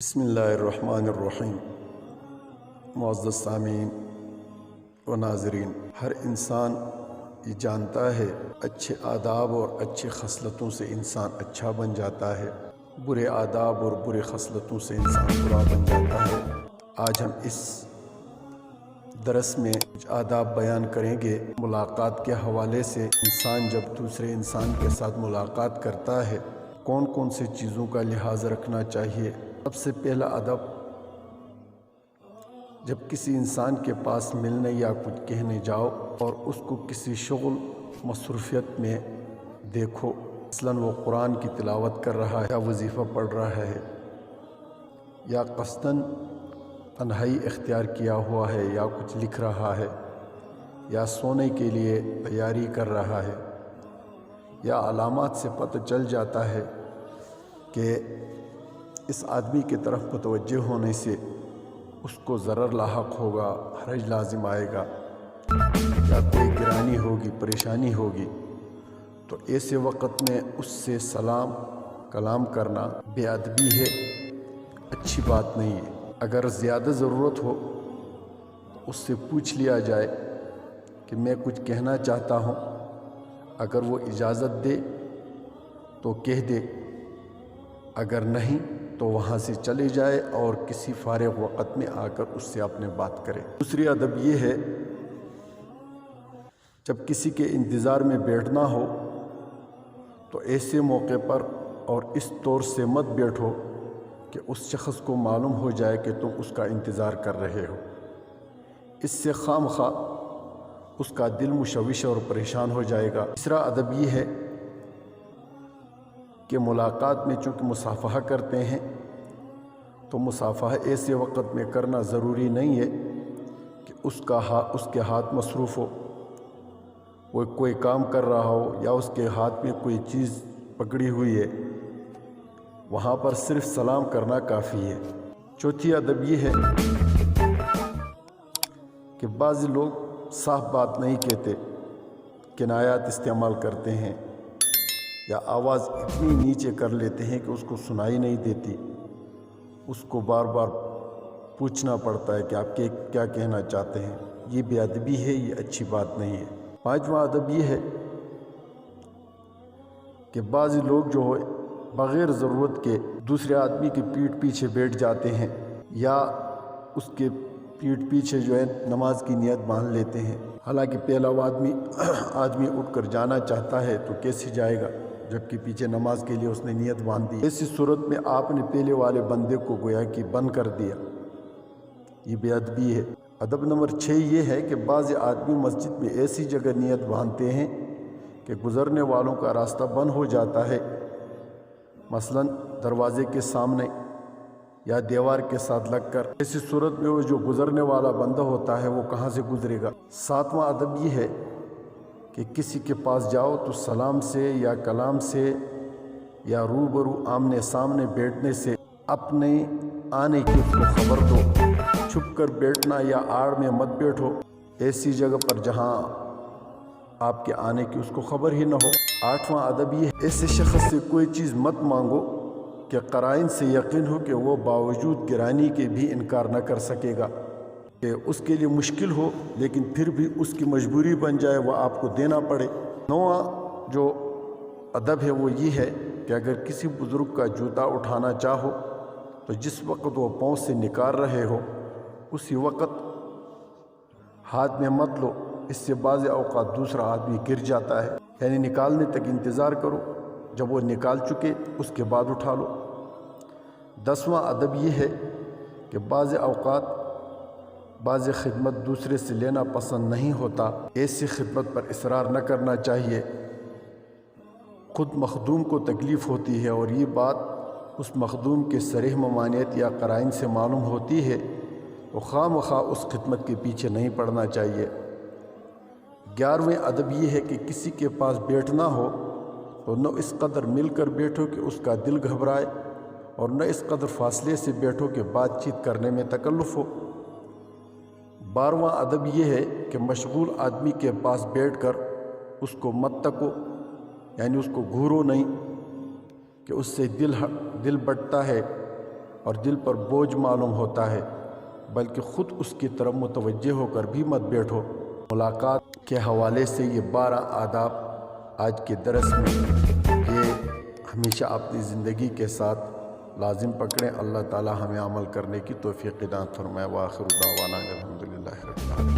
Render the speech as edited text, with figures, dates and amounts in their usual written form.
بسم اللہ الرحمن الرحیم۔ معزز سامعین و ناظرین، ہر انسان یہ جانتا ہے اچھے آداب اور اچھے خصلتوں سے انسان اچھا بن جاتا ہے، برے آداب اور برے خصلتوں سے انسان برا بن جاتا ہے۔ آج ہم اس درس میں کچھ آداب بیان کریں گے۔ ملاقات کے حوالے سے انسان جب دوسرے انسان کے ساتھ ملاقات کرتا ہے کون کون سے چیزوں کا لحاظ رکھنا چاہیے۔ سب سے پہلا ادب، جب کسی انسان کے پاس ملنے یا کچھ کہنے جاؤ اور اس کو کسی شغل مصروفیت میں دیکھو، مثلاً وہ قرآن کی تلاوت کر رہا ہے یا وظیفہ پڑھ رہا ہے یا قصداً تنہائی اختیار کیا ہوا ہے یا کچھ لکھ رہا ہے یا سونے کے لیے تیاری کر رہا ہے، یا علامات سے پتہ چل جاتا ہے کہ اس آدمی کی طرف متوجہ ہونے سے اس کو ضرر لاحق ہوگا، حرج لازم آئے گا یا کوئی گرانی ہوگی، پریشانی ہوگی، تو ایسے وقت میں اس سے سلام کلام کرنا بے ادبی ہے، اچھی بات نہیں ہے۔ اگر زیادہ ضرورت ہو اس سے پوچھ لیا جائے کہ میں کچھ کہنا چاہتا ہوں، اگر وہ اجازت دے تو کہہ دے، اگر نہیں تو وہاں سے چلے جائے اور کسی فارغ وقت میں آ کر اس سے اپنے بات کرے۔ دوسری ادب یہ ہے، جب کسی کے انتظار میں بیٹھنا ہو تو ایسے موقع پر اور اس طور سے مت بیٹھو کہ اس شخص کو معلوم ہو جائے کہ تم اس کا انتظار کر رہے ہو۔ اس سے خام خواہ اس کا دل مشوش اور پریشان ہو جائے گا۔ تیسرا ادب یہ ہے کہ ملاقات میں چونکہ مصافحہ کرتے ہیں تو مصافحہ ایسے وقت میں کرنا ضروری نہیں ہے کہ اس کے ہاتھ مصروف ہو، وہ کوئی کام کر رہا ہو یا اس کے ہاتھ میں کوئی چیز پکڑی ہوئی ہے، وہاں پر صرف سلام کرنا کافی ہے۔ چوتھی ادب یہ ہے کہ بعض لوگ صاف بات نہیں کہتے، کنایات استعمال کرتے ہیں یا آواز اتنی نیچے کر لیتے ہیں کہ اس کو سنائی نہیں دیتی، اس کو بار بار پوچھنا پڑتا ہے کہ آپ کیا کہنا چاہتے ہیں۔ یہ بے ادبی ہے، یہ اچھی بات نہیں ہے۔ پانچواں ادب یہ ہے کہ بعض لوگ جو ہے بغیر ضرورت کے دوسرے آدمی کی پیٹھ پیچھے بیٹھ جاتے ہیں یا اس کے پیٹھ پیچھے جو ہے نماز کی نیت باندھ لیتے ہیں، حالانکہ پہلا آدمی اٹھ کر جانا چاہتا ہے تو کیسے جائے گا جبکہ پیچھے نماز کے لیے اس نے نیت باندھ دی۔ ایسی صورت میں آپ نے پہلے والے بندے کو گویا کہ بند کر دیا، یہ بے ادبی ہے۔ ادب نمبر 6 یہ ہے کہ بعض آدمی مسجد میں ایسی جگہ نیت باندھتے ہیں کہ گزرنے والوں کا راستہ بند ہو جاتا ہے، مثلاً دروازے کے سامنے یا دیوار کے ساتھ لگ کر۔ ایسی صورت میں وہ جو گزرنے والا بندہ ہوتا ہے وہ کہاں سے گزرے گا۔ ساتواں ادب یہ ہے کہ کسی کے پاس جاؤ تو سلام سے یا کلام سے یا روبرو آمنے سامنے بیٹھنے سے اپنے آنے کی اس کو خبر دو۔ چھپ کر بیٹھنا یا آڑ میں مت بیٹھو ایسی جگہ پر جہاں آپ کے آنے کی اس کو خبر ہی نہ ہو۔ آٹھواں ادب یہ ہے، ایسے شخص سے کوئی چیز مت مانگو کہ قرائن سے یقین ہو کہ وہ باوجود گرانی کے بھی انکار نہ کر سکے گا، کہ اس کے لیے مشکل ہو لیکن پھر بھی اس کی مجبوری بن جائے وہ آپ کو دینا پڑے۔ نواں جو ادب ہے وہ یہ ہے کہ اگر کسی بزرگ کا جوتا اٹھانا چاہو تو جس وقت وہ پاؤں سے نکال رہے ہو اسی وقت ہاتھ میں مت لو، اس سے بعض اوقات دوسرا آدمی گر جاتا ہے، یعنی نکالنے تک انتظار کرو، جب وہ نکال چکے اس کے بعد اٹھا لو۔ 10واں ادب یہ ہے کہ بعض اوقات بعض خدمت دوسرے سے لینا پسند نہیں ہوتا، ایسی خدمت پر اصرار نہ کرنا چاہیے۔ خود مخدوم کو تکلیف ہوتی ہے اور یہ بات اس مخدوم کے صریح ممانعت یا قرائن سے معلوم ہوتی ہے تو خواہ مخواہ اس خدمت کے پیچھے نہیں پڑنا چاہیے۔ 11ویں ادب یہ ہے کہ کسی کے پاس بیٹھنا ہو تو نہ اس قدر مل کر بیٹھو کہ اس کا دل گھبرائے اور نہ اس قدر فاصلے سے بیٹھو کہ بات چیت کرنے میں تکلف ہو۔ 12واں ادب یہ ہے کہ مشغول آدمی کے پاس بیٹھ کر اس کو مت تکو، یعنی اس کو گھورو نہیں کہ اس سے دل بٹتا ہے اور دل پر بوجھ معلوم ہوتا ہے، بلکہ خود اس کی طرف متوجہ ہو کر بھی مت بیٹھو۔ ملاقات کے حوالے سے یہ 12 آداب آج کے درس میں یہ ہمیشہ اپنی زندگی کے ساتھ لازم پکڑیں۔ اللہ تعالی ہمیں عمل کرنے کی توفیق عطا فرمائے۔ وآخر دعوانا الحمدللہ رب العالمین۔